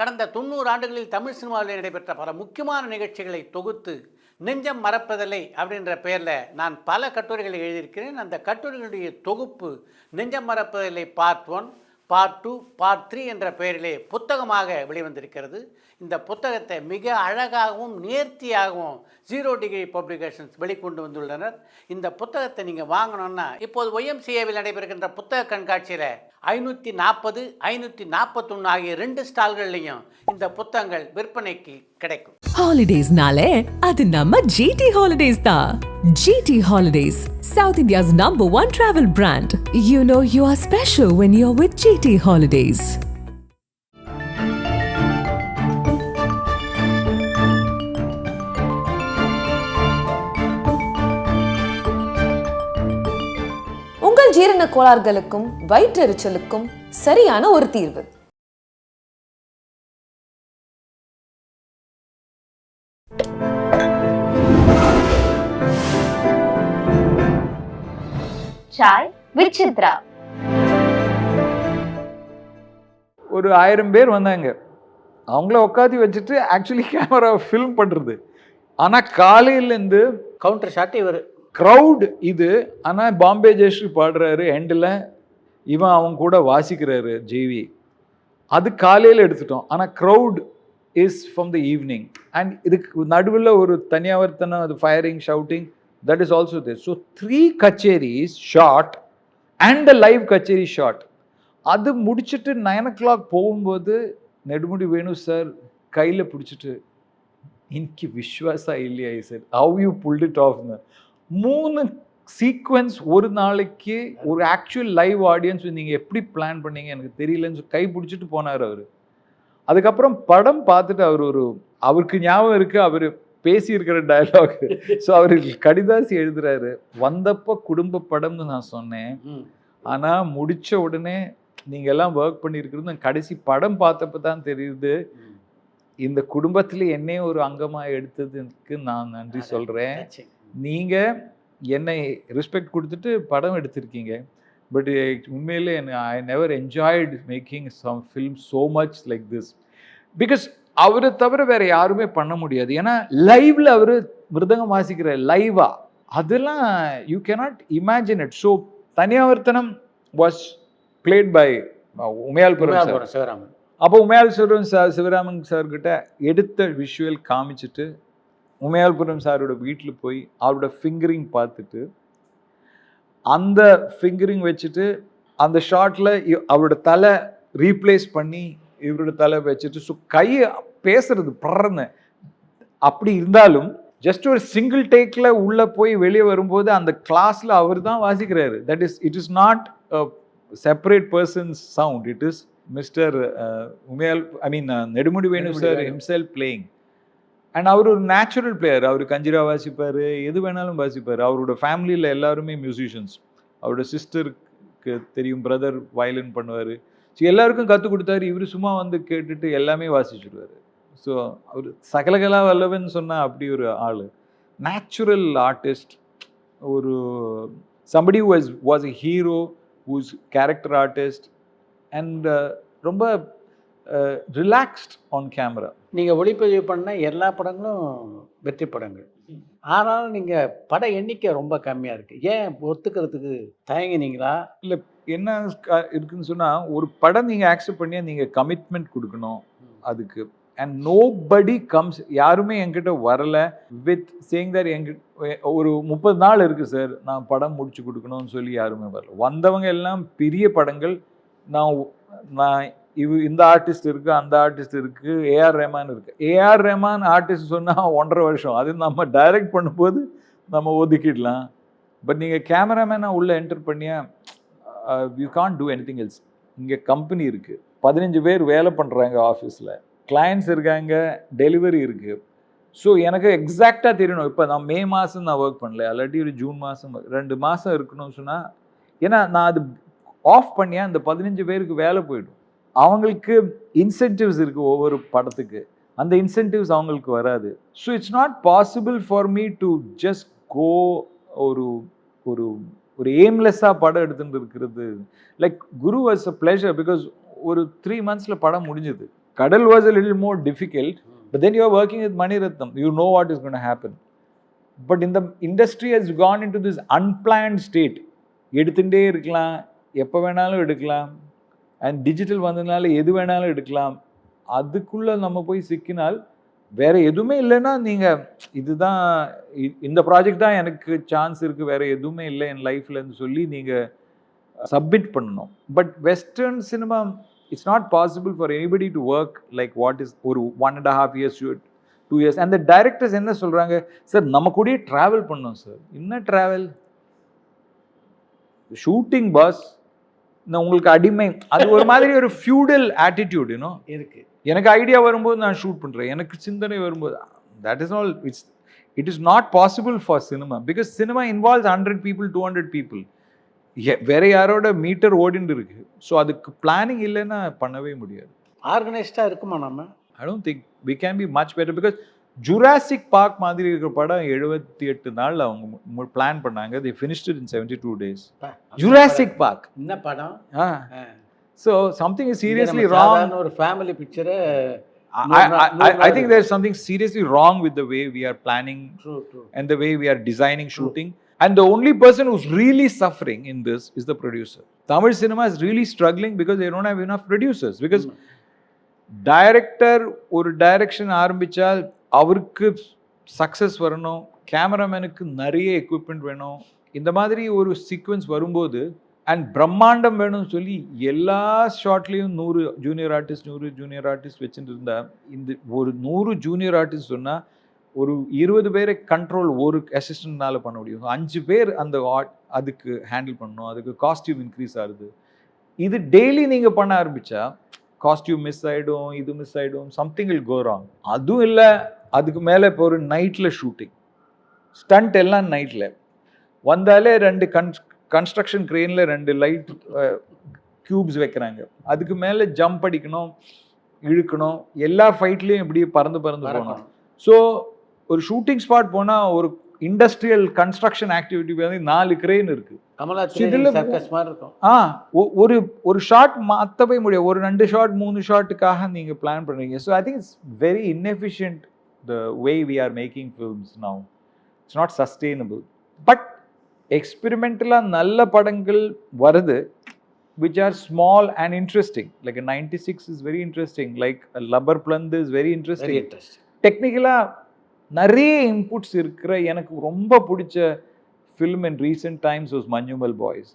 கடந்த 90 ஆண்டுகளில் தமிழ் சினிமாவில் நடைபெற்ற பல முக்கியமான நிகழ்ச்சிகளை தொகுத்து நெஞ்சம் மறப்பதில்லை அப்படின்ற பெயரில் நான் பல கட்டுரைகளை எழுதியிருக்கிறேன். அந்த கட்டுரைகளுடைய தொகுப்பு நெஞ்சம் மறப்பதில்லை பார்ட் 1, பார்ட் 2, பார்ட் 3 என்ற பெயரிலே புத்தகமாக வெளிவந்திருக்கிறது. இந்த புத்தகத்தை மிக அழகாகவும் நேர்த்தியாகவும் 0 டிகிரி பப்ளிகேஷன்ஸ் வெளிக்கொண்டு வந்துள்ளனர். இந்த புத்தகத்தை நீங்கள் வாங்கணும்னா இப்போது YMCAவில் நடைபெறுகின்ற புத்தக கண்காட்சியில் 540, 541 ஆகிய 2 ஸ்டால்கள்லையும் இந்த புத்தகங்கள் விற்பனைக்கு கிடைக்கும். ஹாலிடேஸ்னாலே அது நம்ம GT Holidays தான். GT Holidays, South India's #1 travel brand. You know you are special when you're with GT Holidays. உங்கள் ஜீரண கோளாறுகளுக்கும் வயிற்றெரிச்சலுக்கும் சரியான ஒரு தீர்வு. சாய் வித் சித்ரா. ஒரு 1000 பேர் வந்தாங்க. அவங்கள உட்காந்து வச்சுட்டு ஆக்சுவலி கேமரா ஃபில்ம் பண்ணுறது. ஆனால் காலையிலேருந்து கவுண்டர் ஷாட் இவர் க்ரௌட் இது. ஆனால் பாம்பே ஜெயஸ்ரீ பாடுறாரு, எண்டில் இவன் அவங்க கூட வாசிக்கிறாரு ஜேவி. அது காலையில் எடுத்துட்டோம். ஆனால் crowd is from the evening. And இதுக்கு நடுவில் ஒரு தனியாவர்த்தனம், அது firing, shouting, that is also there. So 3 கச்சேரிஸ் short and the live kacheri short. அது முடிச்சுட்டு 9 o'clock போகும்போது நெடுமுடி வேணு சார் கையில் பிடிச்சிட்டு இன்னைக்கு விஸ்வாசா இல்லையா sir, how you pulled it of. 3 sequence ஒரு நாளைக்கு ஒரு ஆக்சுவல் லைவ் ஆடியன்ஸ் நீங்கள் எப்படி பிளான் பண்ணீங்க எனக்கு தெரியலன்னு கை பிடிச்சிட்டு போனார் அவர். அதுக்கப்புறம் படம் பார்த்துட்டு அவருக்கு ஞாபகம் இருக்குது, அவர் பேசியிருக்கிற டயலாக். ஸோ அவர் கடிதாசி எழுதுறாரு, வந்தப்போ குடும்ப படம்னு நான் சொன்னேன், ஆனால் முடித்த உடனே நீங்கள் எல்லாம் ஒர்க் பண்ணியிருக்கிறது கடைசி படம் பார்த்தப்ப தான் தெரியுது, இந்த குடும்பத்தில் என்னையும் ஒரு அங்கமாக எடுத்ததுக்கு நான் நன்றி சொல்கிறேன். நீங்கள் என்னை ரெஸ்பெக்ட் கொடுத்துட்டு படம் எடுத்திருக்கீங்க. பட் உண்மையிலே I never enjoyed making some film so much like this. Because அவரை தவிர வேற யாருமே பண்ண முடியாது. ஏன்னா லைவ்ல அவர் மிருதங்கம் வாசிக்கிற லைவா, அதெல்லாம் you cannot imagine it. So thaniavartanam was played by Umayalpuram Sivaraman. அப்போ உமையால்புரம் சிவராமன் சார்கிட்ட எடுத்த விஷுவல் காமிச்சிட்டு உமையால்புரம் சாரோட வீட்டில் போய் அவரோட ஃபிங்கரிங் பார்த்துட்டு அந்த ஃபிங்கரிங் வச்சுட்டு அந்த ஷார்ட்டில் அவரோட தலை ரீப்ளேஸ் பண்ணி இவரோட தலை வச்சுட்டு, ஸோ கையை பேசுறது பறன்னு அப்படி இருந்தாலும் ஜஸ்ட் ஒரு சிங்கிள் டேக்கில் உள்ளே போய் வெளியே வரும்போது அந்த கிளாஸில் அவர் தான் வாசிக்கிறாரு. That is it is not separate persons sound, it is mister Nedumudi Venu sir himself playing. And அவர் ஒரு நேச்சுரல் பிளேயர். அவர் கஞ்சிரா வாசிப்பார், எது வேணாலும் வாசிப்பார். அவரோட ஃபேமிலியில் எல்லாருமே மியூசிஷியன்ஸ். அவரோட சிஸ்டருக்கு தெரியும், பிரதர் வயலின் பண்ணுவார். ஸோ எல்லாருக்கும் கற்றுக் கொடுத்தாரு. இவர் சும்மா வந்து கேட்டுட்டு எல்லாமே வாசிச்சுடுவார். ஸோ அவர் சகலகலா வல்லவன் சொன்னால் அப்படி ஒரு ஆள், நேச்சுரல் ஆர்டிஸ்ட், ஒரு somebody was a hero, whose character artist and ரொம்ப ரிலாக்ஸ்ட் ஆன் கேமரா. நீங்கள் ஒளிப்பதிவு பண்ண எல்லா படங்களும் வெற்றி படங்கள். ஆனாலும் நீங்கள் பட எண்ணிக்கை ரொம்ப கம்மியாக இருக்குது. ஏன் ஒத்துக்கிறதுக்கு தயங்கினீங்களா? இல்லை, என்ன இருக்குன்னு சொன்னால், ஒரு படம் நீங்கள் ஆக்செப்ட் பண்ணியா நீங்கள் கமிட்மெண்ட் கொடுக்கணும் அதுக்கு. அண்ட் நோபடி கம்ஸ், யாருமே என்கிட்ட வரலை வித் சேயிங் தட் ஒரு 30 நாள் இருக்குது சார் நான் படம் முடிச்சு கொடுக்கணும்னு சொல்லி யாருமே வரல. வந்தவங்க எல்லாம் பெரிய படங்கள். நான் இந்த ஆர்டிஸ்ட் இருக்குது, அந்த ஆர்டிஸ்ட் இருக்குது, ஏஆர் ரஹ்மான் இருக்குது. ஏஆர் ரஹ்மான் ஆர்டிஸ்ட் சொன்னால் 1.5 வருஷம், அது நம்ம டைரக்ட் பண்ணும்போது நம்ம ஒதுக்கிடலாம். பட் நீங்கள் கேமராமேனாக உள்ளே என்டர் பண்ணியா you can't two anything else. இங்கே கம்பெனி இருக்குது, 15 பேர் வேலை பண்ணுறாங்க ஆஃபீஸில், கிளைண்ட்ஸ் இருக்காங்க, டெலிவரி இருக்குது. ஸோ எனக்கு எக்ஸாக்டாக தெரியணும். இப்போ நான் மே மாதம் நான் ஒர்க் பண்ணல, இல்லாட்டி ஒரு ஜூன் மாதம் 2 மாதம் இருக்கணும்னு சொன்னால், ஏன்னா நான் அது ஆஃப் பண்ணியா அந்த 15 பேருக்கு வேலை போயிடும். அவங்களுக்கு இன்சென்டிவ்ஸ் இருக்குது ஒவ்வொரு படத்துக்கு, அந்த இன்சென்டிவ்ஸ் அவங்களுக்கு வராது. So it's not possible for me to just go ஒரு ஒரு ஒரு எய்ம்லெஸ்ஸாக படம் எடுத்துகிட்டு இருக்கிறது. Like Guru was a pleasure because ஒரு 3 months படம் முடிஞ்சது. Kadal was a little more difficult, but then you are working with Mani Ratnam. You know what is going to happen. But in the industry has gone into this unplanned state. எடுத்துட்டே இருக்கலாம், எப்போ வேணாலும் எடுக்கலாம், and digital வந்ததுனால எது வேணாலும் எடுக்கலாம். அதுக்குள்ளே நம்ம போய் சிக்கினால் வேற எதுவுமே இல்லைன்னா நீங்கள் இதுதான் இந்த ப்ராஜெக்ட் தான் எனக்கு சான்ஸ் இருக்குது, வேற எதுவுமே இல்லை என் லைஃப்லன்னு சொல்லி நீங்கள் சப்மிட் பண்ணணும். But western cinema it's not possible for anybody to work like what is ஒரு 1.5 years ஷூட் 2 years. அந்த டைரக்டர்ஸ் என்ன சொல்கிறாங்க, சார் நம்ம கூடயே ட்ராவல் பண்ணோம் சார். என்ன ட்ராவல்? ஷூட்டிங் பாஸ், உங்களுக்கு அடிமை. அது ஒரு மாதிரி ஒரு ஃபியூடல் ஆட்டிடியூட் யூனோ இருக்கு. எனக்கு ஐடியா வரும்போது நான் ஷூட் பண்ணுறேன், எனக்கு சிந்தனை வரும்போது. That is all it is not possible for cinema, because cinema involves 100 people 200 people. வேற யாரோட மீட்டர் ஓடிட்டு இருக்கு. ஸோ அதுக்கு பிளானிங் இல்லைன்னா பண்ணவே முடியாது. ஆர்கனைஸ்டாக இருக்குமா நம்ம? I don't think we can be much better, because Jurassic Park மாதிரி இருக்கிற படம் 78 நாளில் அவங்க பிளான் பண்ணாங்க. they finished it in 72 days. Jurassic park என்ன படம்? So something is seriously wrong. ஒரு ஃபேமிலி பிக்சரை I think there's something seriously wrong with the way we are planning and the way we are designing shooting. And the only person who's really suffering in this is the producer. Tamil cinema is really struggling because they don't have enough producers. Because director ஒரு direction ஆரம்பிச்சால் அவருக்கு success வரணும், கேமராமேனுக்கு நிறைய equipment வேணும். இந்த மாதிரி ஒரு sequence வரும்போது and பிரம்மாண்டம் வேணும்னு சொல்லி எல்லா ஷார்ட்லேயும் 100 ஜூனியர் ஆர்டிஸ்ட் வச்சுட்டு இருந்தா, இந்த ஒரு 100 ஜூனியர் ஆர்டிஸ்ட் சொன்னால் ஒரு 20 பேரை கண்ட்ரோல் ஒரு அசிஸ்டன்ட்னால பண்ண முடியும். 5 பேர் அந்த அதுக்கு ஹேண்டில் பண்ணணும். அதுக்கு காஸ்டியூம் இன்க்ரீஸ் ஆகுது. இது டெய்லி நீங்கள் பண்ண ஆரம்பித்தா காஸ்டியூம் மிஸ் ஆகிடும், இது மிஸ் ஆகிடும், சம்திங் வில் கோ ராங். அதுவும் இல்லை, அதுக்கு மேலே இப்போ ஒரு நைட்டில் ஷூட்டிங், ஸ்டண்ட் எல்லாம் நைட்டில் வந்தாலே 2 கன்ஸ்ட்ரக்ஷன் க்ரெயினில் 2 லைட் க்யூப்ஸ் வைக்கிறாங்க. அதுக்கு மேலே ஜம்ப் அடிக்கணும், இழுக்கணும், எல்லா ஃபைட்லேயும் இப்படியே பறந்து போகணும். ஸோ ஒரு ஷூட்டிங் ஸ்பாட் போனால் ஒரு இண்டஸ்ட்ரியல் கன்ஸ்ட்ரக்ஷன் ஆக்டிவிட்டி வந்து 4 கிரெயின் இருக்கு. ஒரு ஷாட் மாற்றவே முடியாது. ஒரு 2 ஷாட் 3 ஷாட்டுக்காக நீங்கள் பிளான் பண்ணுறீங்க. So I think it's very inefficient the way we are making films now. It's not sustainable. But எக்ஸ்பெரிமெண்டலாக நல்ல படங்கள் வருது which are small and interesting. Like a 96 is very interesting. Like a Labbar Plant is very interesting. டெக்னிக்கலாக நிறைய inputs இருக்கிற எனக்கு ரொம்ப பிடிச்ச film in recent times was Manjummel boys.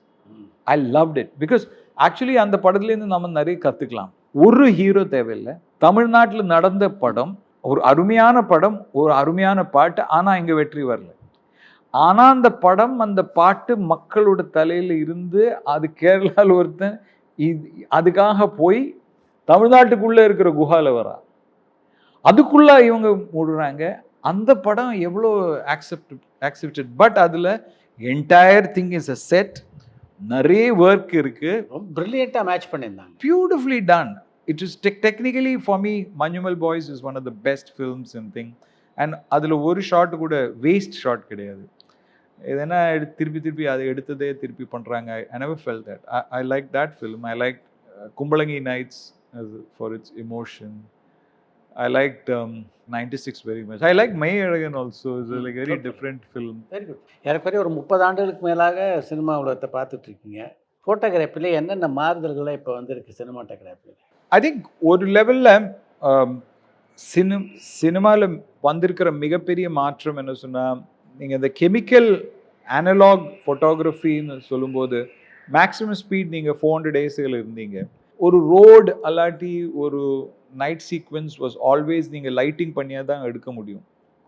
I loved it because actually அந்த படத்துலேருந்து நம்ம நிறைய கற்றுக்கலாம். ஒரு ஹீரோ தேவையில்லை. தமிழ்நாட்டில் நடந்த படம், ஒரு அருமையான படம், ஒரு அருமையான பாட்டு, ஆனால் இங்கே வெற்றி வரல. ஆனால் அந்த படம் அந்த பாட்டு மக்களோட தலையில் இருந்து அது கேரளாவில் ஒருத்தன் அதுக்காக போய் தமிழ்நாட்டுக்குள்ளே இருக்கிற குஹால வரா, அதுக்குள்ளே இவங்க மூடுறாங்க. அந்த படம் எவ்வளோ ஆக்செப்டட். பட் அதில் entire thing is a set, நிறைய ஒர்க் இருக்கு. பிரில்லியண்ட்டாக மேட்ச் பண்ணியிருந்தாங்க. Beautifully done. It is technically for me Manjummel Boys is one of the best films in thing. And அதில் ஒரு ஷாட்டு கூட வேஸ்ட் ஷாட் கிடையாது. எதனா திருப்பி அதை எடுத்ததே திருப்பி பண்ணுறாங்க. I never felt that. I like that film. I like Kumbalangi Nights for its emotion. I liked 96 very much. I like May Alagan also. It's a like very different film. Very good. ஏறக்குறைய ஒரு 30 ஆண்டுகளுக்கு மேலாக cinema உலகத்தை பார்த்துட்டு இருக்கீங்க. ஃபோட்டோகிராஃபியில் என்னென்ன மாறுதல்கள்லாம் இப்போ வந்திருக்கு சினிமாட்டோகிராஃபியில்? ஐ திங்க் ஒரு லெவலில் சினிமாவில் வந்திருக்கிற மிகப்பெரிய மாற்றம் என்ன சொன்னால், நீங்கள் இந்த கெமிக்கல் அனலாக் ஃபோட்டோகிராஃபின்னு சொல்லும்போது மேக்ஸிமம் ஸ்பீட் நீங்கள் 400 ASIல் இருந்தீங்க. ஒரு ரோடு அல்லாட்டி ஒரு நைட் சீக்வன்ஸ் வாஸ் ஆல்வேஸ் நீங்கள் லைட்டிங் பண்ணியாக தான் எடுக்க முடியும்.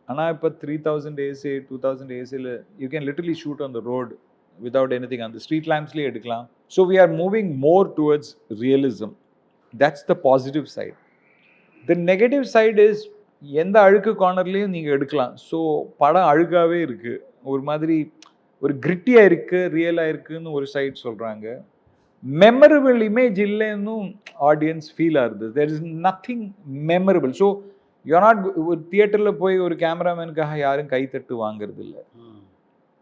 ஆனால் இப்போ 3000 ASA 2000 ASAல you can literally shoot on the road without anything. அந்த ஸ்ட்ரீட் லேம்ப்ஸ்லேயே எடுக்கலாம். So we are moving more towards realism. That's the positive side. The negative side is எந்த அழுக்கு கார்னர்லேயும் நீங்கள் எடுக்கலாம். ஸோ படம் அழுக்காகவே இருக்குது, ஒரு மாதிரி ஒரு கிரிட்டியாக இருக்குது, ரியலாக இருக்குதுன்னு ஒரு சைட் சொல்கிறாங்க. மெமரபிள் இமேஜ் இல்லைன்னு ஆடியன்ஸ் ஃபீல் ஆகுது. There is nothing memorable. So you are not ஒரு தியேட்டரில் போய் ஒரு கேமராமேனுக்காக யாரும் கைத்தட்டு வாங்கிறது இல்லை.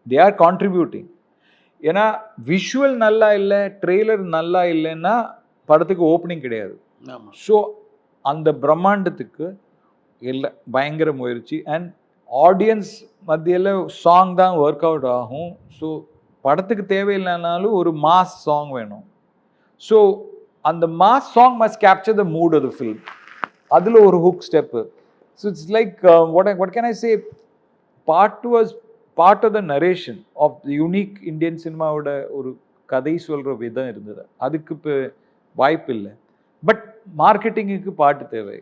They are contributing. ஏன்னா விஷுவல் நல்லா இல்லை, ட்ரெய்லர் நல்லா இல்லைன்னா படத்துக்கு ஓப்பனிங் கிடையாது. ஸோ அந்த பிரம்மாண்டத்துக்கு இல்லை பயங்கர முயற்சி. அண்ட் ஆடியன்ஸ் மத்தியில் சாங் தான் ஒர்க் அவுட் ஆகும். ஸோ படத்துக்கு தேவையில்லைனாலும் ஒரு மாஸ் சாங் வேணும். ஸோ அந்த mass song must capture the mood of the film. அதில் ஒரு hook step. So it's like what can I say, part of the narration of the unique Indian சினிமாவோட ஒரு கதை சொல்கிற விதம் இருந்தது. அதுக்கு இப்போ வாய்ப்பு இல்லை. பட் மார்க்கெட்டிங்குக்கு பாட்டு தேவை,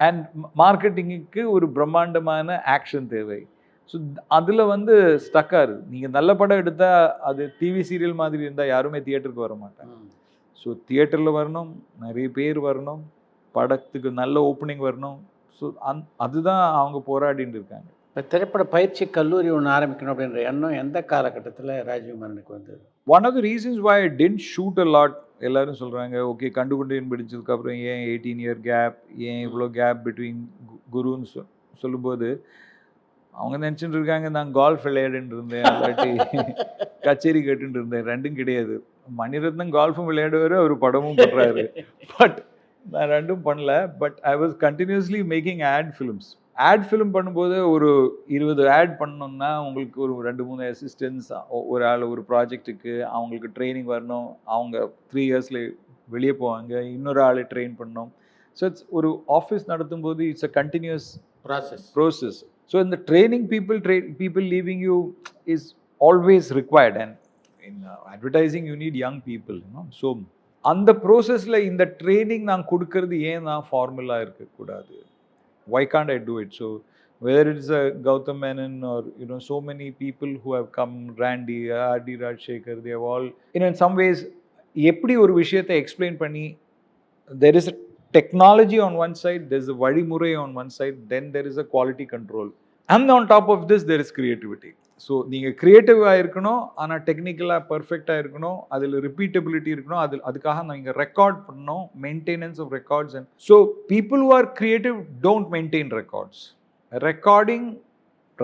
அண்ட் மார்க்கெட்டிங்குக்கு ஒரு பிரம்மாண்டமான ஆக்ஷன் தேவை. ஸோ அதில் வந்து ஸ்டக் ஆகுது. நீங்கள் நல்ல படம் எடுத்தால் அது டிவி சீரியல் மாதிரி இருந்தால் யாருமே தியேட்டருக்கு வர மாட்டாங்க. ஸோ தியேட்டரில் வரணும், நிறைய பேர் வரணும், படத்துக்கு நல்ல ஓப்பனிங் வரணும். ஸோ அதுதான் அவங்க போராடின்னு இருக்காங்க. இப்போ திரைப்பட பயிற்சி கல்லூரி ஒன்று ஆரம்பிக்கணும் அப்படின்ற எண்ணம் எந்த காலகட்டத்தில் ராஜீவ் மேனனுக்கு வந்தது? One of the reasons why I didn't shoot a lot, எல்லாரும் சொல்கிறாங்க ஓகே கண்டுகொண்டேன் பிடிச்சதுக்கப்புறம் ஏன் 18-year கேப், ஏன் இவ்வளோ கேப் பிட்வீன் குருன்னு சொல்லும்போது அவங்க நினச்சிட்டு இருக்காங்க நான் கால்ஃப் விளையாடுன்னு இருந்தேன், இல்லாட்டி கச்சேரி கேட்டுட்டு இருந்தேன். ரெண்டும் கிடையாது. மணிரத்னம் கால்ஃபும் விளையாடுவார், அவர் படமும் பண்ணுறாரு. பட் நான் ரெண்டும் பண்ணல. But I was continuously making add films. Ad film பண்ணும்போது ஒரு 20 ஆட் பண்ணணும்னா உங்களுக்கு ஒரு 2-3 அசிஸ்டன்ஸ், ஒரு ஆள் ஒரு ப்ராஜெக்ட்டுக்கு அவங்களுக்கு ட்ரைனிங் வரணும். அவங்க 3 இயர்ஸில் வெளியே போவாங்க, இன்னொரு ஆளை ட்ரெயின் பண்ணணும். ஸோ இட்ஸ் ஒரு ஆஃபீஸ் நடத்தும்போது it's a continuous process. So இந்த training people leaving you is always required, and in advertising you need young people, you know. So அந்த ப்ரோசஸில் இந்த ட்ரைனிங் நான் கொடுக்கறது ஏன் நான் ஃபார்முலா இருக்கக்கூடாது? Why can't I do it? So whether it's a Gautam Menon or, you know, so many people who have come, Randy, R.D. Rajshekhar, they have all, you know, in some ways எப்படி ஒரு விஷயத்தை explain பண்ணி, there is a technology on one side, there's a வழிமுறை on one side, then there is a quality control, and on top of this there is creativity. So நீங்கள் க்ரியேட்டிவாக இருக்கணும், ஆனால் டெக்னிக்கலாக பர்ஃபெக்டாக இருக்கணும், அதில் ரிப்பீட்டபிலிட்டி இருக்கணும். அதுக்காக நீங்கள் ரெக்கார்ட் பண்ணணும், maintenance of records. And so people who are creative don't maintain records. Recording,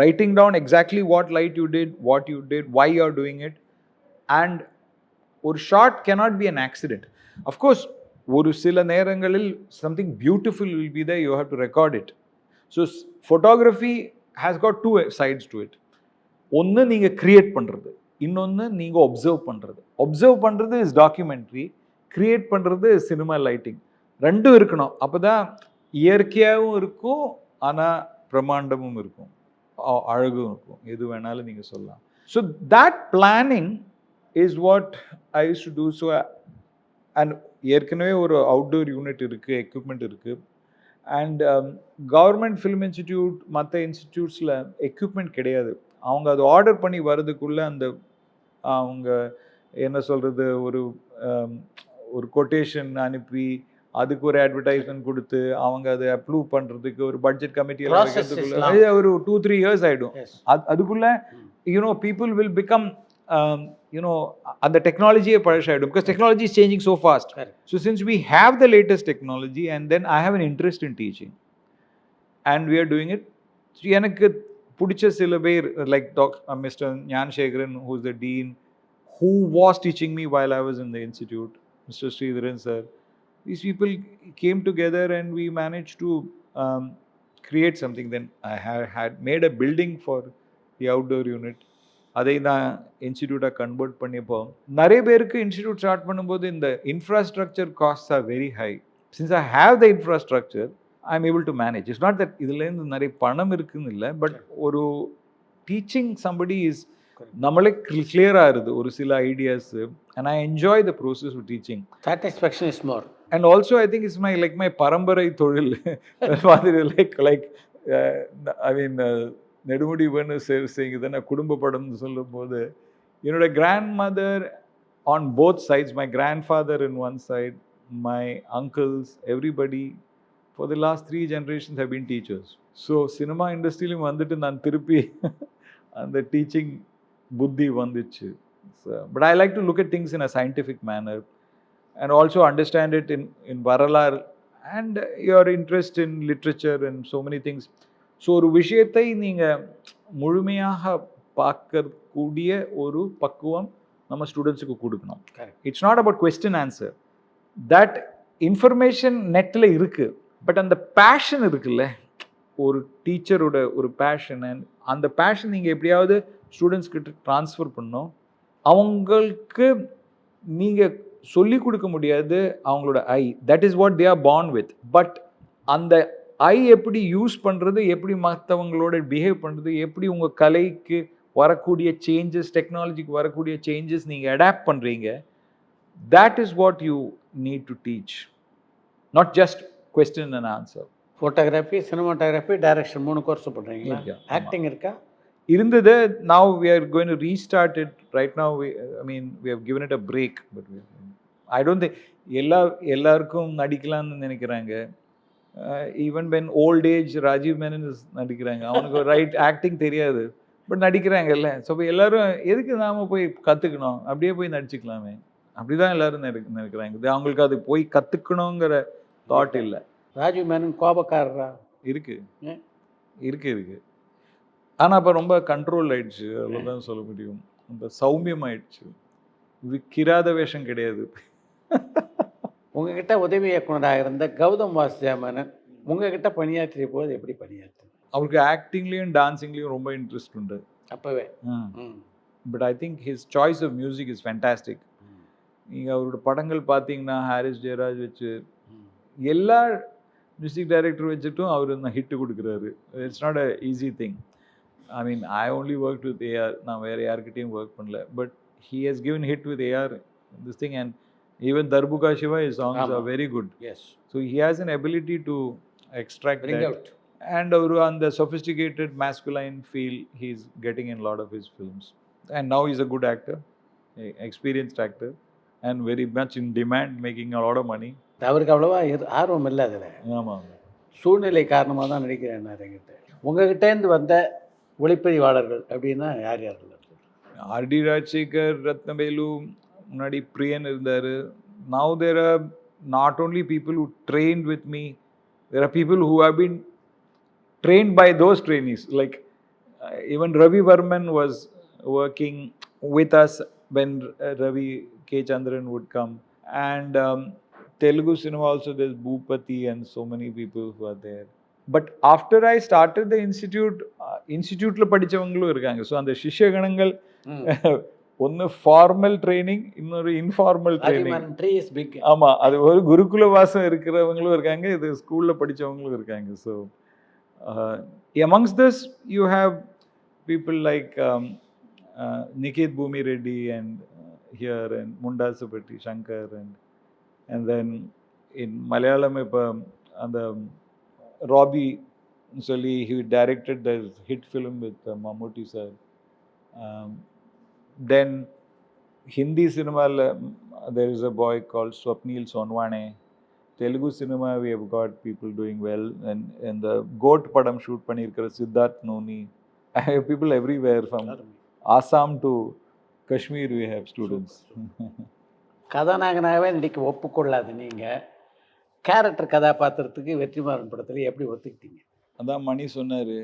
writing down exactly what light you did, what you did, why you are doing it. And ஒரு shot cannot be an accident. Of course ஒரு சில நேரங்களில் something beautiful will be there, you have to record it. So photography has got 2 sides to it. ஒன்று நீங்கள் create பண்ணுறது, இன்னொன்று நீங்கள் observe பண்ணுறது இஸ் டாக்குமெண்ட்ரி, க்ரியேட் பண்ணுறது சினிமா லைட்டிங். ரெண்டும் இருக்கணும். அப்போ தான் இயற்கையாகவும் இருக்கும், ஆனால் பிரம்மாண்டமும் இருக்கும், அழகும் இருக்கும், எது வேணாலும் நீங்கள் சொல்லலாம். So that planning is what I use to do. So and ஏற்கனவே ஒரு அவுட்டோர் யூனிட் இருக்குது, எக்யூப்மெண்ட் இருக்குது. அண்ட் கவர்மெண்ட் ஃபிலிம் இன்ஸ்டிடியூட், மற்ற இன்ஸ்டிடியூட்ஸில் எக்யூப்மெண்ட் கிடையாது. அவங்க அது ஆர்டர் பண்ணி வர்றதுக்குள்ளே அந்த அவங்க என்ன சொல்கிறது, ஒரு கொட்டேஷன் அனுப்பி அதுக்கு ஒரு அட்வர்டைஸ்மெண்ட் கொடுத்து அவங்க அதை அப்ரூவ் பண்ணுறதுக்கு ஒரு பட்ஜெட் கமிட்டியில் வைக்கிறதுக்குள்ள ஒரு 2-3 இயர்ஸ் ஆகிடும். அதுக்குள்ளே you know people will become you know அந்த டெக்னாலஜியே பழசாயிடும். Because technology is changing so fast. So since we have the latest technology and then I have an interest in teaching and we are doing it. எனக்கு பிடிச்ச சில பேர் like mister Gnanasekaran, who is the dean, who was teaching me while I was in the institute, Mr. Sridharan sir. These people came together and we managed to create something. Then I had made a building for the outdoor unit. அதை நான் இன்ஸ்டிடியூட்டாக convert பண்ணிப்போம். நிறைய பேருக்கு institute start பண்ணும்போது இந்த infrastructure castes are very high. Since I have the infrastructure, I am able to manage. It's not that இதுலேருந்து நிறைய பணம் இருக்குன்னு இல்லை, பட் ஒரு டீச்சிங் சம்படி இஸ் நம்மளே கிளியராக இருது ஒரு சில ideas. And I enjoy the process of teaching. Satisfaction is more. And also I think it's my பரம்பரை தொழில் மாதிரி. ஐ மீன் நெடுமுடி வேணு செய்யுது நான் குடும்ப படம்னு சொல்லும்போது என்னோட grandmother on both sides, my grandfather in one side, my uncles, everybody for the last 3 generations have been teachers. So cinema industry வந்துட்டு நான் திருப்பி அந்த டீச்சிங் புத்தி வந்துச்சு. But I like to look at things in a scientific manner and also understand it in வரலாறு and your interest in literature and so many things. So ஒரு விஷயத்தை நீங்கள் முழுமையாக பார்க்கக்கூடிய ஒரு பக்குவம் நம்ம ஸ்டூடெண்ட்ஸுக்கு கொடுக்கணும். It's not about question answer. That information நெட்டில் இருக்குது. பட் அந்த பேஷன் இருக்குல்ல, ஒரு டீச்சரோட ஒரு பேஷன், அண்ட் அந்த பேஷன் நீங்கள் எப்படியாவது ஸ்டூடெண்ட்ஸ் கிட்ட ட்ரான்ஸ்ஃபர் பண்ணணும். அவங்களுக்கு நீங்கள் சொல்லிக் கொடுக்க முடியாது அவங்களோட eye, that is what they are born with. But அந்த ஐ எப்படி யூஸ் பண்ணுறது, எப்படி மற்றவங்களோட பிஹேவ் பண்ணுறது, எப்படி உங்கள் கலைக்கு வரக்கூடிய சேஞ்சஸ், டெக்னாலஜிக்கு வரக்கூடிய சேஞ்சஸ் நீங்கள் அடாப்ட் பண்ணுறீங்க, that is what you need to teach, not just question and answer. Photography, cinematography, direction 3 course பண்ணுறீங்களா? Yeah. ஆக்டிங் இருக்கா? இருந்தது. now we are going to restart it right now. We have given it a break, but I don't think எல்லாருக்கும் நடிக்கலாம்னு நினைக்கிறாங்க. Even when old age Rajiv Menon நடிக்கிறாங்க, அவனுக்கு right acting தெரியாது, but நடிக்கிறாங்கல்ல. So எல்லாரும் எதுக்கு நாம போய் கற்றுக்கணும், அப்படியே போய் நடிச்சுக்கலாமே, அப்படிதான் எல்லாரும் நினைக்கிறாங்க. அவங்களுக்கு அது போய் கற்றுக்கணுங்கிற தாட் இல்லை. ராஜீவ் மேனன் கோபக்காரரா? இருக்கு ஆனால் இப்போ ரொம்ப கண்ட்ரோல் ஆயிடுச்சு, அவ்வளோதான் சொல்ல முடியும். ரொம்ப சௌமியம் ஆயிடுச்சு. இது கிராத வேஷம் கிடையாது. உங்ககிட்ட உதவி இயக்குனராக இருந்த கௌதம் வாசுதேவன் உங்ககிட்ட பணியாற்றிய போது எப்படி பணியாற்று? அவருக்கு ஆக்டிங்லேயும் டான்ஸிங்லேயும் ரொம்ப இன்ட்ரெஸ்ட் உண்டு அப்போவே. But I think his choice of music is fantastic. நீங்கள் அவரோட படங்கள் பார்த்தீங்கன்னா ஹாரிஸ் ஜெயராஜ் வச்சு எல்லா மியூசிக் டைரக்டர் வச்சுட்டும் அவர் ஹிட்டு கொடுக்குறாரு. It's not a easy thing. I mean I only work with AR, நான் வேறு யார்கிட்டையும் ஒர்க் பண்ணல, but he has given hit with AR this thing. And even Darbuka Siva his songs are very good. Yes. So he has an ability to extract Bring that out. and அவரு அந்த sophisticated masculine feel he's getting in a lot of his films. And now he's a good actor, experienced actor, and very much in demand, making a lot of money. அவருக்கு அவ்வளோவா ஆர்வம் இல்லை அதில். ஆமாம், சூழ்நிலை காரணமாக தான் நடிக்கிறேன் என்கிட்ட. உங்ககிட்டேருந்து வந்த ஒளிப்பதிவாளர்கள் அப்படின்னா யார் யார்கள்? ஆர்டி ராஜசேகர், ரத்னவேலு, முன்னாடி பிரியன் இருந்தார். Now there are not only people who trained with me, there are people who have been trained by those trainees. Like even Ravi Varman was working with us when Ravi K. Chandran would come. And Telugu cinema also, there's Bhupati and so many people who are there. But after I started the instituteல படித்தவங்களும் இருக்காங்க. So அந்த சிஷ்யகணங்கள் ஒன்று formal training, இன்னொரு informal training. ஆமாம், அது ஒரு குருகுல வாசம் இருக்கிறவங்களும் இருக்காங்க, இது ஸ்கூலில் படித்தவங்களும் இருக்காங்க. So amongst this you have people like Nikit Bhumi Reddy and here, and Mundasapatti Shankar, and then in Malayalam இப்போ அந்த ராபி சொல்லி he directed the hit film with Mammootty sir. Then Hindi cinema there is a boy called Swapnil Sonwane. Telugu cinema we have got people doing well, and the goat padam shoot பண்ணியிருக்கிற Siddharth noni. I have people everywhere from Assam to Kashmir. We have students. கதாநாயகனாகவே நடிக்க ஒப்புக்கொள்ளாது நீங்கள், character கதாபாத்திரத்துக்கு Vetrimaaran படத்தில் எப்படி ஒத்துக்கிட்டீங்க? அதான் மணி சொன்னார்,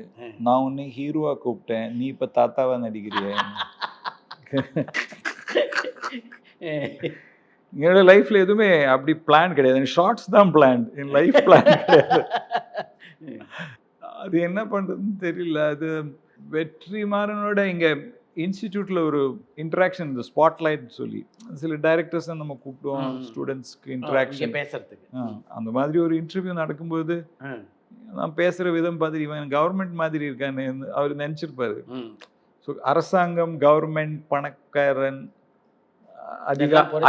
நான் உன்னை ஹீரோவா கூப்பிட்டேன், நீ இப்போ தாத்தாவா நடிக்கிறிய. என்னோட லைஃப்ல எதுவுமே அப்படி பிளான் கிடையாது. ஷார்ட்ஸ் தான் பிளான், என் லைஃப் பிளான் கிடையாது. அது என்ன பண்ணுறதுன்னு தெரியல. அது வெற்றிமாறனோட இங்கே இன்ஸ்டிடியூட்டில் ஒரு இன்ட்ராக்ஷன், இந்த ஸ்பாட்லைட் சொல்லி சில டைரக்டர்ஸை நம்ம கூப்பிடுவோம் ஸ்டூடெண்ட்ஸ்க்கு இன்ட்ராக்ஷன் பேசுறதுக்கு. அந்த மாதிரி ஒரு இன்டர்வியூ நடக்கும்போது நான் பேசுகிற விதம் பார்த்து இவன் கவர்மெண்ட் மாதிரி இருக்கான்னு அவர் நினச்சிருப்பாரு. ஸோ அரசாங்கம், கவர்மெண்ட், பணக்காரன்,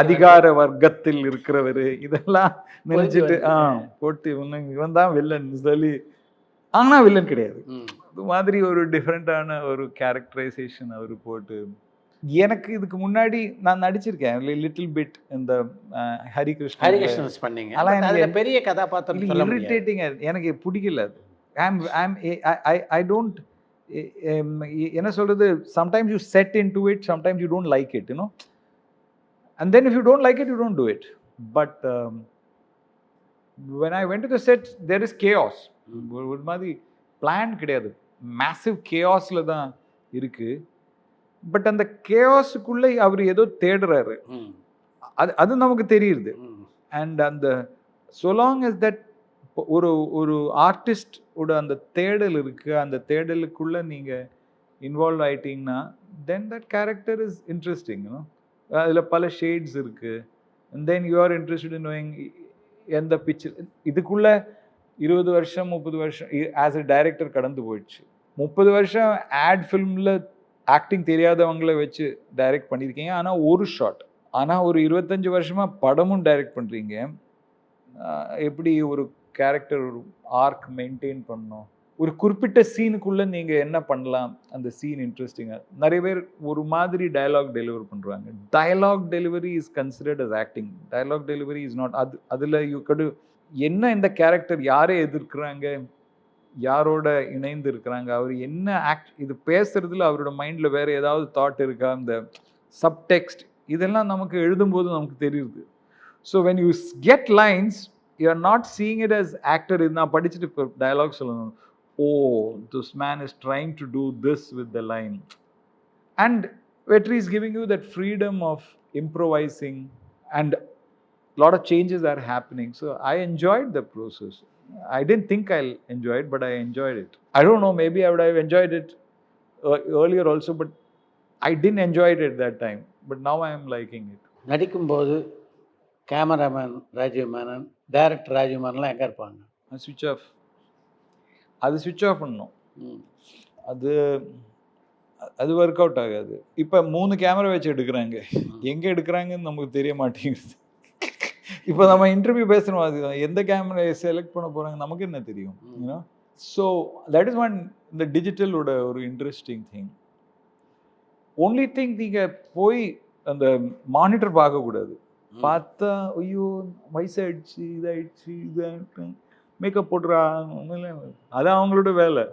அதிகார வர்க்கத்தில் இருக்கிறவர், இதெல்லாம் நினைச்சிட்டு போட்டு இவன் தான் வில்லன் சொல்லி, ஆனால் வில்லன் கிடையாது. அது மாதிரி ஒரு டிஃப்ரெண்டான ஒரு கேரக்டரைசேஷன் அவர் போட்டு. எனக்கு இதுக்கு முன்னாடி நான் நடிச்சிருக்கேன் லிட்டில் பிட் இந்த ஹரிகிருஷ்ணன் பண்ணீங்க. ஆனால் பெரிய கதாபாத்திரம் இரிட்டேட்டிங்காக எனக்கு பிடிக்கல. ஐ டோன்ட், என்ன சொல்றது, sometimes you said in to it, sometimes you don't like it, you know, and then if you don't like it, you don't do it. But when I went to the set, there is chaos. ஒரு மாதிரி plan கிடையாது, massive கேஆஸ்ல தான் இருக்கு. But அந்த கேஆஸுக்குள்ளே அவர் ஏதோ தேடுறாரு, அது நமக்கு தெரியுது. அண்ட் அந்த so long as that ஒரு ஒரு ஆர்டிஸ்டோட அந்த தேடல் இருக்கு, அந்த தேடலுக்குள்ள நீங்க இன்வால்வ் ஆயிட்டீங்கன்னா then that character is interesting. அதில் பல ஷேட்ஸ் இருக்கு. And then you are interested in knowing எந்த பிக்சர் இதுக்குள்ள 20 வருஷம் 30 வருஷம் ஆஸ் எ டைரக்டர் கடந்து போயிடுச்சு. 30 வருஷம் ஆட் ஃபிலிமில் ஆக்டிங் தெரியாதவங்கள வச்சு டைரக்ட் பண்ணியிருக்கீங்க. ஆனால் ஒரு ஷாட். ஆனால் ஒரு 25 வருஷமாக படமும் டைரக்ட் பண்ணுறீங்க. எப்படி ஒரு கேரக்டர் ஒரு ஆர்க் மெயின்டைன் பண்ணணும், ஒரு குறிப்பிட்ட சீனுக்குள்ளே நீங்கள் என்ன பண்ணலாம், அந்த சீன் இன்ட்ரெஸ்டிங்காக. நிறைய பேர் ஒரு மாதிரி டயலாக் டெலிவர் பண்ணுறாங்க. Dialogue delivery is considered as acting. Dialogue delivery is not. அதில் யூ கடு என்ன இந்த கேரக்டர் யாரை எதிர்க்கிறாங்க, யாரோட இணைந்து இருக்கிறாங்க, அவர் என்ன இது பேசுறதுல அவரோட மைண்டில் வேறு ஏதாவது தாட் இருக்கா, இந்த சப்டெக்ஸ்ட் இதெல்லாம் நமக்கு எழுதும்போது நமக்கு தெரியுது. So when you get lines you are not seeing it as actor. இது நான் படிச்சுட்டு இப்போ டயலாக் சொல்லணும், oh this man is trying to do this with the line. And Vetri is giving you that freedom of improvising and lot of changes are happening. So I enjoyed the process. I didn't think I'll enjoy it, but I enjoyed it. I don't know, maybe I would have enjoyed it earlier also, but I didn't enjoy it at that time. But now I am liking it. நடிக்கும்போது cameraman Rajiv Menon, director Rajiv மேனன்லாம் எங்கே இருப்பாங்க? ஸ்விட்ச் of. அது ஸ்விட்ச் of பண்ணணும். அது அது ஒர்க் அவுட் ஆகாது. இப்போ 3 கேமரா வச்சு எடுக்கிறாங்க. எங்கே எடுக்கிறாங்கன்னு நமக்கு தெரிய மாட்டேங்குது. இப்போ நம்ம இன்டர்வியூ பேசுகிறோம், அது எந்த கேமரா செலக்ட் பண்ண போகிறாங்க நமக்கு என்ன தெரியும். ஸோ தட் இஸ் ஒன் இந்த டிஜிட்டலோட ஒரு இன்ட்ரெஸ்டிங் திங். ஒன்லி திங் நீங்கள் போய் அந்த மானிட்டர் பார்க்கக்கூடாது. பார்த்தா ஐயோ வயசாயிடுச்சு, இதாயிடுச்சு, இதாகிட்டு மேக்கப் போடுறா, அது அவங்களோட வேலை.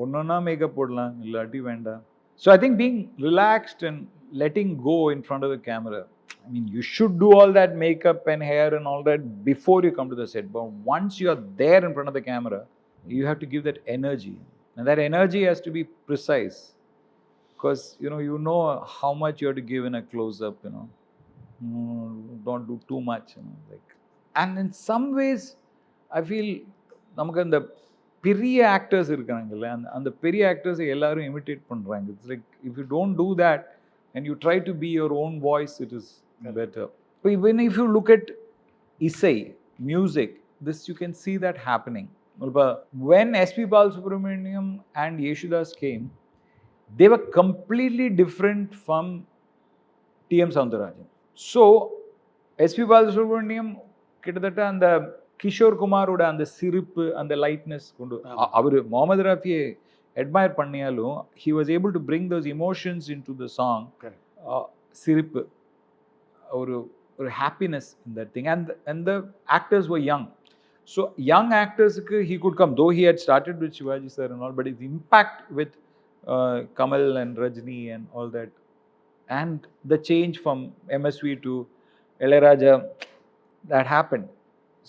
ஒன்றுன்னா மேக்கப் போடலாம், இல்லாட்டி வேண்டாம். So I think being relaxed and letting go in front of the camera. I mean, you should do all that makeup and hair and all that before you come to the set. But once you are there in front of the camera, you have to give that energy. And that energy has to be precise. Because, you know how much you have to give in a close-up, Don't do too much, And in some ways, I feel, நமக்கு அந்த பெரிய actors இருக்காங்கல்ல, அந்த பெரிய ஆக்டர்ஸை எல்லாரும் imitate பண்ணுறாங்க. It's like if you don't do that and you try to be your own voice, it is better. But even if you look at isai music, this you can see that happening. When SP Balasubramaniam and Yeshudas came, they were completely different from TM Soundarajan. So SP Balasubramaniam கிட்டத்தட்ட அந்த கிஷோர் குமாரோட அந்த சிரிப்பு, அந்த lightness கொண்டு அவர் Mohammed ராஃபியை admire பண்ணியாலும் he was able to bring those emotions into the song. சிரிப்பு, ஒரு happiness in that thing, and the actors were young. So young actors-க்கு he could come, though he had started with Shivaji sir and all, but his impact with Kamal and Rajni and all that, and the change from MSV to Ilayaraja, that happened.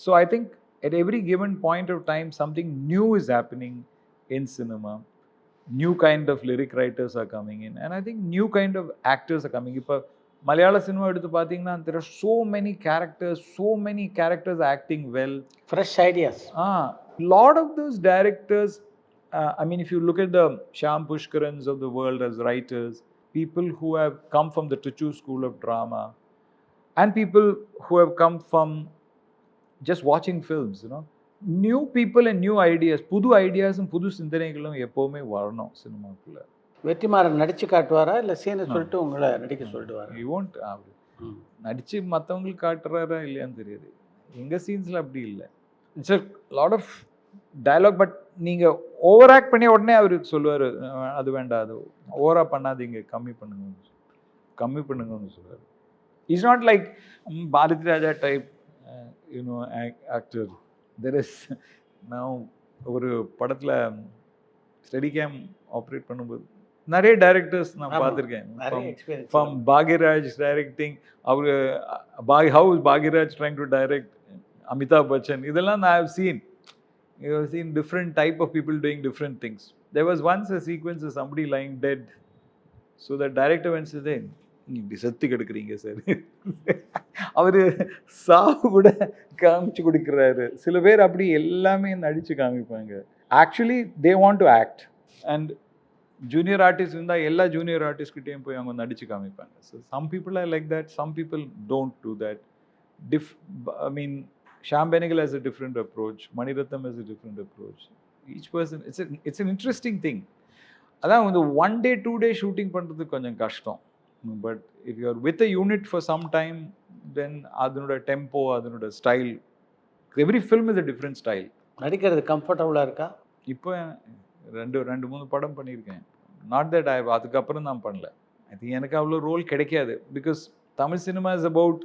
So I think at every given point of time something new is happening in cinema. New kind of lyric writers are coming in, and I think new kind of actors are coming. Ipa Malayalam cinema eduthu pathina, there are so many characters acting well, fresh ideas. Lot of those directors, I mean, if you look at the Shyam Pushkarans of the world as writers, people who have come from the Tichu school of drama, and people who have come from just watching films, new people and new ideas, புது ஐடியாஸும் புது சிந்தனைகளும் எப்போவுமே வரணும் சினிமாக்குள்ள. வெற்றிமாறன் நடிச்சு காட்டுவாரா இல்லை சீனை சொல்லிட்டு உங்களை நடிக்க சொல்லிடுவாரா? யூ வாண்ட் நடிச்சு மற்றவங்களுக்கு காட்டுறாரா இல்லையான்னு தெரியாது. எங்கள் சீன்ஸில் அப்படி இல்லை. It's a lot of dialogue. But நீங்கள் ஓவர் ஆக்ட் பண்ணி உடனே அவருக்கு சொல்லுவார், அது வேண்டாம், அது ஓவராக பண்ணாதீங்க, கம்மி பண்ணுங்கன்னு சொல்லுவார். It's not like Bharathi Raja type actor. There is now ஒரு படத்தில் ஸ்டடி கேம் ஆப்ரேட் பண்ணும்போது நிறைய டைரக்டர்ஸ் நான் பார்த்துருக்கேன். ஃப்ரம் பாக்யராஜ் டைரக்டிங், அவர் how is Bhagyaraj trying to direct Amitabh Bachchan, இதெல்லாம் நான் have seen different type of people doing different things. There was once a sequence of somebody lying dead. So the director went to say, இப்படி செத்து கெடுக்குறீங்க sir. அவர் சாவு கூட காமிச்சு கொடுக்குறாரு. சில பேர் அப்படி எல்லாமே நடிச்சு காமிப்பாங்க. Actually they want to act. And junior artist இருந்தால் எல்லா ஜூனியர் ஆர்டிஸ்ட்கிட்டையும் போய் அவங்க நடிச்சு காமிப்பாங்க. So some people are like that, some people don't do that. I mean, Shyam Benegal has a different approach. Maniratnam has a different approach. Each person, it's an interesting thing. அதான் வந்து 1 day 2 day shooting பண்ணுறது கொஞ்சம் கஷ்டம். But if you are with a unit for some time, then அதனோட tempo, அதனோட style, every film is a different style. நடிக்கிறது கம்ஃபர்டபுளாக இருக்கா? இப்போ ரெண்டு 3 படம் பண்ணியிருக்கேன். நாட் தட் அதுக்கப்புறம் நான் பண்ணல. அது எனக்கு அவ்வளோ ரோல் கிடைக்காது. Because Tamil cinema is about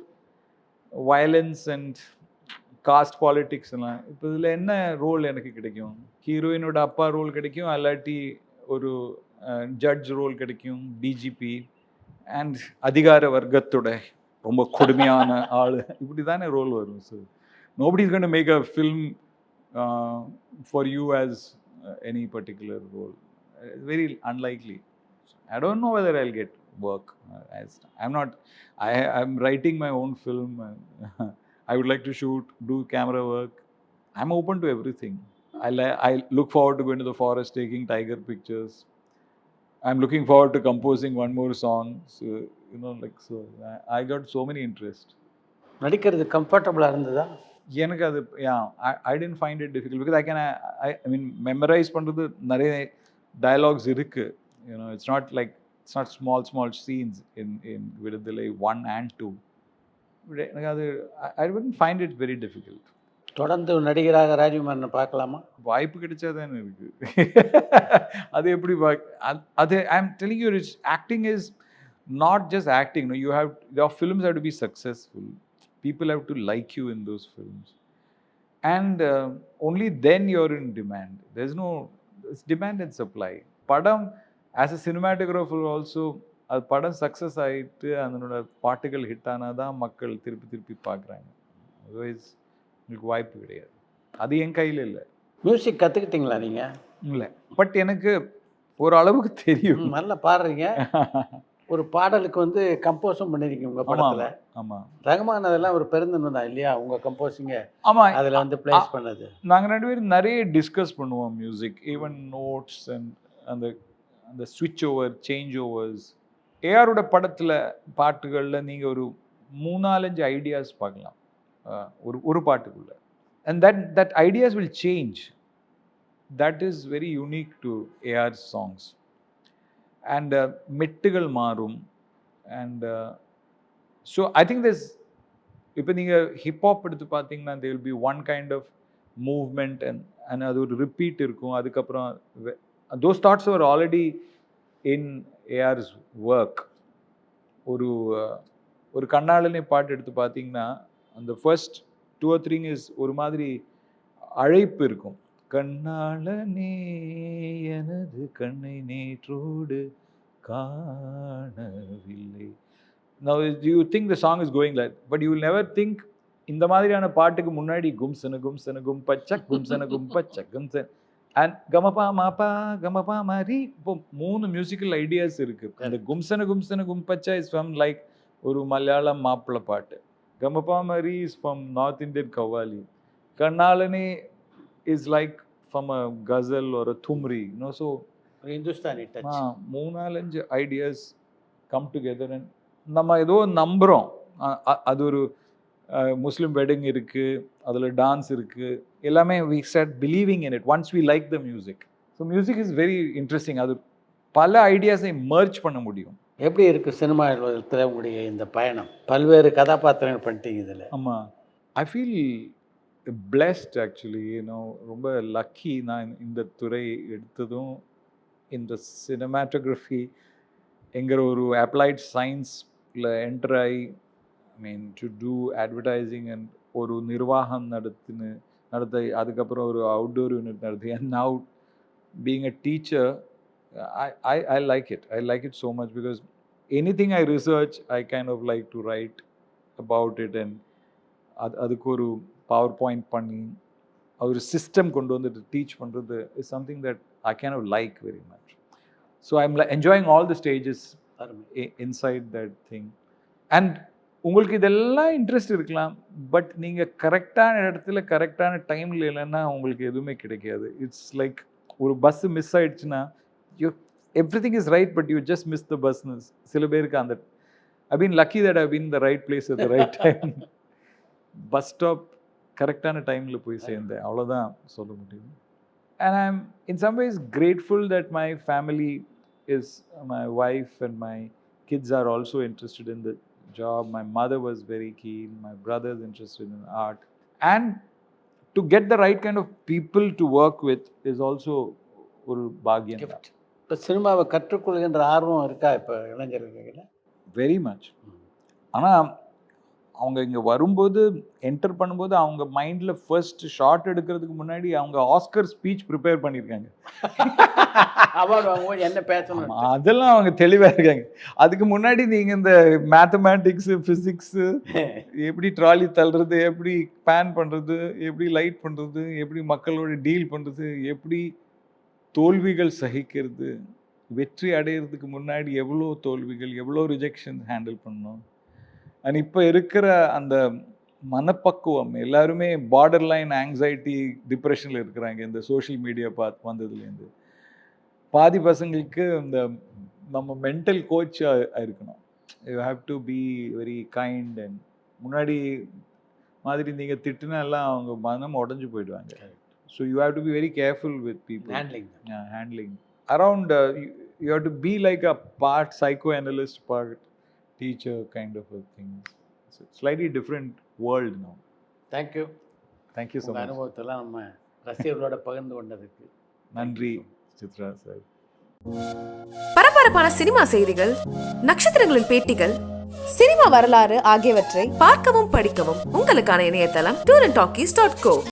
violence and cost politics எல்லாம். இப்போ இதில் என்ன ரோல் எனக்கு கிடைக்கும்? ஹீரோயினோட அப்பா ரோல் கிடைக்கும், அல்லாட்டி ஒரு ஜட்ஜ் ரோல் கிடைக்கும், டிஜிபி அண்ட் அதிகார வர்க்கத்தோட ரொம்ப கொடுமையான ஆள், இப்படி தானே ரோல் வரும். So nobody is going to make a film for you as any particular role. Very unlikely. I don't know whether I'll get work. I'm writing my own film. I would like to shoot, do camera work. I'm open to everything. I look forward to going to the forest, taking tiger pictures. I'm looking forward to composing one more song. So, so I got so many interests. நடிக்கிறது கம்ஃபர்டபுளாக இருந்ததா? எனக்கு அது I didn't find it difficult because I mean memorize பண்ணுறது நிறைய dialogues இருக்கு. It's not small scenes in Viduthalai 1 and 2. எனக்கு அது I wouldn't find it very difficult. தொடர்ந்து நடிகராக ராஜ்குமாரனை பார்க்கலாமா? வாய்ப்பு கிடைச்சா தானே இருக்கு. அது எப்படி அது I am telling you, acting is not just acting. your films have to be successful. People have to like you in those films. And only then you're in demand. It's demand and supply. படம் as a cinematographer also, அது படம் success ஆகிட்டு அதனோட பாட்டுகள் hit ஆனால் தான் மக்கள் திருப்பி பார்க்குறாங்க. அதர்வைஸ் உங்களுக்கு வாய்ப்பு கிடையாது. அது என் கையில் இல்லை. மியூசிக் கற்றுக்கிட்டீங்களா நீங்கள்? இல்லை, பட் எனக்கு ஒரு அளவுக்கு தெரியும். நல்லா பாடுறீங்க. ஒரு பாடலுக்கு வந்து கம்போஸும் பண்ணியிருக்கீங்க உங்கள் படத்தில். ஆமாம், ரஹ்மான் அதெல்லாம் ஒரு பெருந்தன்மை தான் இல்லையா உங்கள் கம்போஸிங்க? ஆமாம், அதில் வந்து பிளேஸ் பண்ணது. நாங்கள் 2 பேரும் நிறைய டிஸ்கஸ் பண்ணுவோம் மியூசிக், ஈவன் நோட்ஸ் அண்ட் அந்த ஸ்விட்ச் ஓவர், சேஞ்ச் ஓவர்ஸ். ஏஆரோட படத்தில் பாட்டுகளில் நீங்கள் ஒரு 3-4 ஐடியாஸ் பார்க்கலாம் ஒரு பாட்டுக்குள்ள. And that ideas will change. That is very unique to AR songs. And மெட்டுகள் மாறும். அண்ட் ஸோ ஐ திங்க் இப்போ நீங்கள் ஹிப்ஹாப் எடுத்து பார்த்தீங்கன்னா there will be one kind of movement and அது ஒரு ரிப்பீட் இருக்கும். அதுக்கப்புறம் those thoughts were already in AR's work. ஒரு கண்ணாளனே பாட்டு எடுத்து பார்த்தீங்கன்னா அந்த ஃபர்ஸ்ட் 2 or 3 இஸ் ஒரு மாதிரி அழைப்பு இருக்கும். கண்ணாளனே எனது கண்ணை நேற்றோடு காணவில்லை. Now you think the song is going like, but you will never think இந்த மாதிரியான பாட்டுக்கு முன்னாடி கும்சன கும்சன கும்பச்சக் கும்சன கும்பச்சக் கும்சன் அண்ட் கமபா மாப்பா கமபா மாரி இப்போ 3 மியூசிக்கல் ஐடியாஸ் இருக்கு. அந்த கும்சன கும்சன கும்பச்சா இஸ் ஃப்ரம் லைக் ஒரு மலையாளம் மாப்பிள்ளை பாட்டு. கமபா மாரி is from north Indian qawwali. கண்ணாளனே is like from a ghazal ஒரு thumri. So Hindustani touch. 3-4 ideas come together and நம்ம ஏதோ நம்புகிறோம். அது ஒரு முஸ்லீம் வெட்டிங் இருக்குது, அதில் டான்ஸ் இருக்குது, எல்லாமே we start believing in it once we like the music. So music is very interesting. அது பல ஐடியாஸை மர்ஜ் பண்ண முடியும். எப்படி இருக்குது சினிமா உலகத்தில் உங்களுடைய இந்த பயணம்? பல்வேறு கதாபாத்திரங்கள் பண்ணிட்டீங்க இதில். ஆமாம், ஐ ஃபீல் பிளெஸ்ட் ஆக்சுவலி. ரொம்ப லக்கி. நான் இந்த துறை எடுத்ததும் இந்த சினிமாட்டோகிராஃபி என்கிற ஒரு அப்ளைட் சயின்ஸில் என்டர் ஆகி, I mean to do advertising and ஒரு நிர்வாகம் நடத்த அதுக்கப்புறம் ஒரு அவுட்டோர் யூனிட் நடத்தி, and now being a teacher, I like it. I like it so much because anything I research, I kind of like to write about it, and அதுக்கு ஒரு power point பண்ணி ஒரு சிஸ்டம் கொண்டு வந்துட்டு teach பண்ணுறது is something that I kind of like very much. So I'm enjoying all the stages. அருமை. inside that thing. And உங்களுக்கு இதெல்லாம் இன்ட்ரெஸ்ட் இருக்கலாம், பட் நீங்கள் கரெக்டான இடத்துல கரெக்டான டைமில் இல்லைன்னா உங்களுக்கு எதுவுமே கிடைக்காது. இட்ஸ் லைக் ஒரு பஸ்ஸு மிஸ் ஆயிடுச்சுன்னா everything is right, but you just miss the bus. சில பேருக்கு அந்த I've been lucky that I've been in the right place at the right time. Bus stop கரெக்டான டைமில் போய் சேர்ந்தேன், அவ்வளோதான் சொல்ல முடியும். And I'm in some ways grateful that my family is, my wife and my kids are also interested in the job. My mother was very keen, my brother is interested in art. And to get the right kind of people to work with is also ஒரு பாக்கியம். இப்போ சினிமாவை கற்றுக்கொள்கின்ற ஆர்வம் இருக்கா இப்போ இளைஞர்களுக்கு? Very much. ஆனால் அவங்க இங்கே வரும்போது என்டர் பண்ணும்போது அவங்க மைண்டில் ஃபர்ஸ்ட் ஷார்ட் எடுக்கிறதுக்கு முன்னாடி அவங்க ஆஸ்கர் ஸ்பீச் ப்ரிப்பேர் பண்ணியிருக்காங்க. அவார்டு வாங்கும்போது என்ன பேசணும் அதெல்லாம் அவங்க தெளிவாக இருக்காங்க. அதுக்கு முன்னாடி நீங்கள் இந்த மேத்தமேட்டிக்ஸு, ஃபிசிக்ஸு, எப்படி ட்ராலி தள்ளுறது, எப்படி பேன் பண்ணுறது, எப்படி லைட் பண்ணுறது, எப்படி மக்களோட டீல் பண்ணுறது, எப்படி தோல்விகள் சகிக்கிறது, வெற்றி அடையிறதுக்கு முன்னாடி எவ்வளோ தோல்விகள், எவ்வளோ ரிஜெக்ஷன் ஹேண்டில் பண்ணணும். அண்ட் இப்போ இருக்கிற அந்த மனப்பக்குவம், எல்லாருமே பார்டர் லைன் ஆங்ஸைட்டி, டிப்ரெஷனில் இருக்கிறாங்க இந்த சோஷியல் மீடியா வந்ததுலேருந்து. பாதி பசங்களுக்கு இந்த நம்ம மென்டல் கோச் இருக்கணும். You have to be very kind. And முன்னாடி மாதிரி நீங்கள் திட்டுனா எல்லாம் அவங்க மனம் உடஞ்சி போயிடுவாங்க. So you have to be very careful with people. Handling around you have to be like a part psycho analyst, part teacher kind of a thing. It's a slightly different world now. Thank you. Thank you so much. அனுபவத்தெல்லாம் நம்ம ரசிகர்களோட பகிர்ந்து கொண்டதுக்கு நன்றி Chitra sir. பரபரப்பான cinema செய்திகள், நட்சத்திரங்களின் பேட்டிகள், cinema வரலாறு ஆகியவற்றை பார்க்கவும் படிக்கவும் உங்களுக்கான இணையதளம் tourantalkies.co.